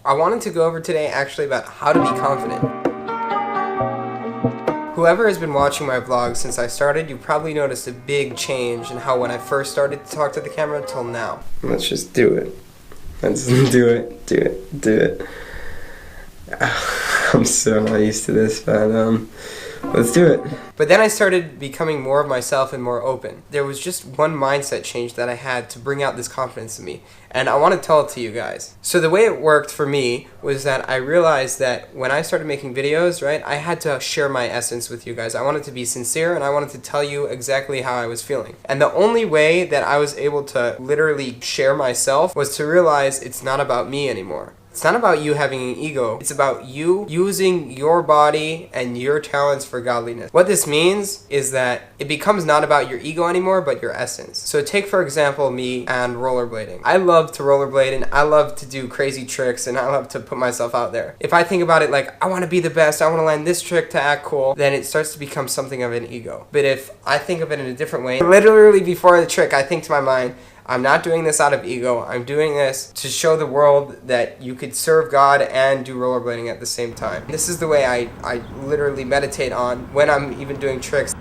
I wanted to go over today actually about how to be confident. Whoever has been watching my vlogs since I started, you probably noticed a big change in how when I first started to talk to the camera till now. Let's just do it. Let's do it. I'm so not used to this, but let's do it. But then I started becoming more of myself and more open. There was just one mindset change that I had to bring out this confidence in me, and I want to tell it to you guys. So the way it worked for me was that I realized that when I started making videos, right, I had to share my essence with you guys. I wanted to be sincere, and I wanted to tell you exactly how I was feeling. And the only way that I was able to literally share myself was to realize it's not about me anymore. It's not about you having an ego. It's about you using your body and your talents for godliness. What this means is that it becomes not about your ego anymore, but your essence. So take, for example, me and rollerblading. I love to rollerblade and I love to do crazy tricks and I love to put myself out there. If I think about it like, I want to be the best, I want to land this trick to act cool, then it starts to become something of an ego. But if I think of it in a different way, literally before the trick, I think to my mind, I'm not doing this out of ego. I'm doing this to show the world that you could serve God and do rollerblading at the same time. This is the way I literally meditate on when I'm even doing tricks.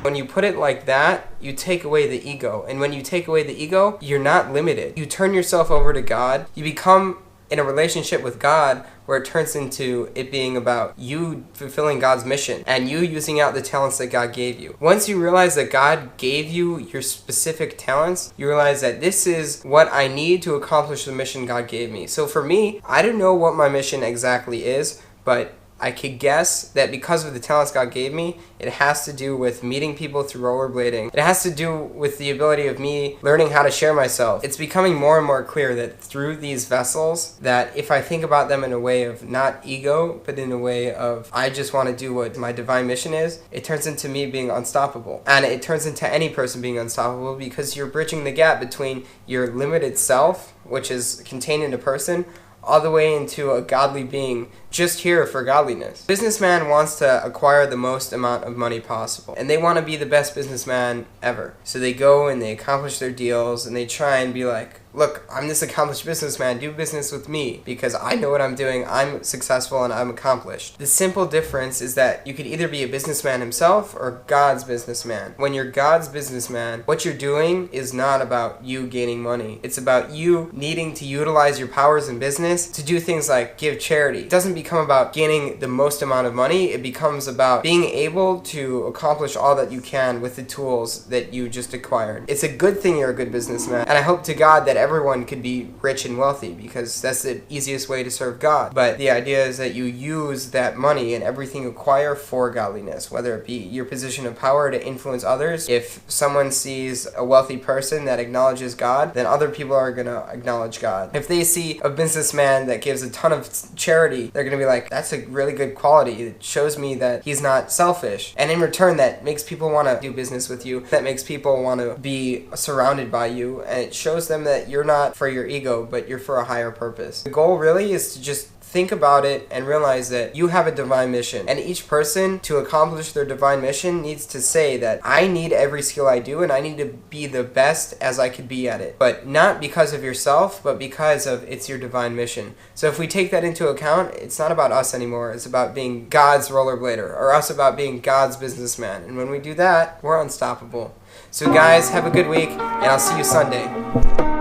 When you put it like that, you take away the ego. And when you take away the ego, you're not limited. You turn yourself over to God. You become in a relationship with God where it turns into it being about you fulfilling God's mission and you using out the talents that God gave you. Once you realize that God gave you your specific talents, you realize that this is what I need to accomplish the mission God gave me. So for me, I don't know what my mission exactly is, but I could guess that because of the talents God gave me, it has to do with meeting people through rollerblading. It has to do with the ability of me learning how to share myself. It's becoming more and more clear that through these vessels, that if I think about them in a way of not ego, but in a way of I just want to do what my divine mission is, it turns into me being unstoppable. And it turns into any person being unstoppable because you're bridging the gap between your limited self, which is contained in a person, all the way into a godly being just here for godliness. Businessman wants to acquire the most amount of money possible, and they want to be the best businessman ever. So they go and they accomplish their deals and they try and be like, look, I'm this accomplished businessman, do business with me because I know what I'm doing, I'm successful and I'm accomplished. The simple difference is that you could either be a businessman himself or God's businessman. When you're God's businessman, what you're doing is not about you gaining money. It's about you needing to utilize your powers in business to do things like give charity. It doesn't become about gaining the most amount of money, it becomes about being able to accomplish all that you can with the tools that you just acquired. It's a good thing you're a good businessman, and I hope to God that everyone could be rich and wealthy because that's the easiest way to serve God. But the idea is that you use that money and everything you acquire for godliness, whether it be your position of power to influence others. If someone sees a wealthy person that acknowledges God, then other people are going to acknowledge God. If they see a businessman that gives a ton of charity, they're going to be like, that's a really good quality. It shows me that he's not selfish. And in return, that makes people want to do business with you. That makes people want to be surrounded by you. And it shows them that you're not for your ego, but you're for a higher purpose. The goal really is to just think about it and realize that you have a divine mission. And each person, to accomplish their divine mission, needs to say that I need every skill I do and I need to be the best as I could be at it. But not because of yourself, but because of it's your divine mission. So if we take that into account, it's not about us anymore. It's about being God's rollerblader or us about being God's businessman. And when we do that, we're unstoppable. So guys, have a good week and I'll see you Sunday.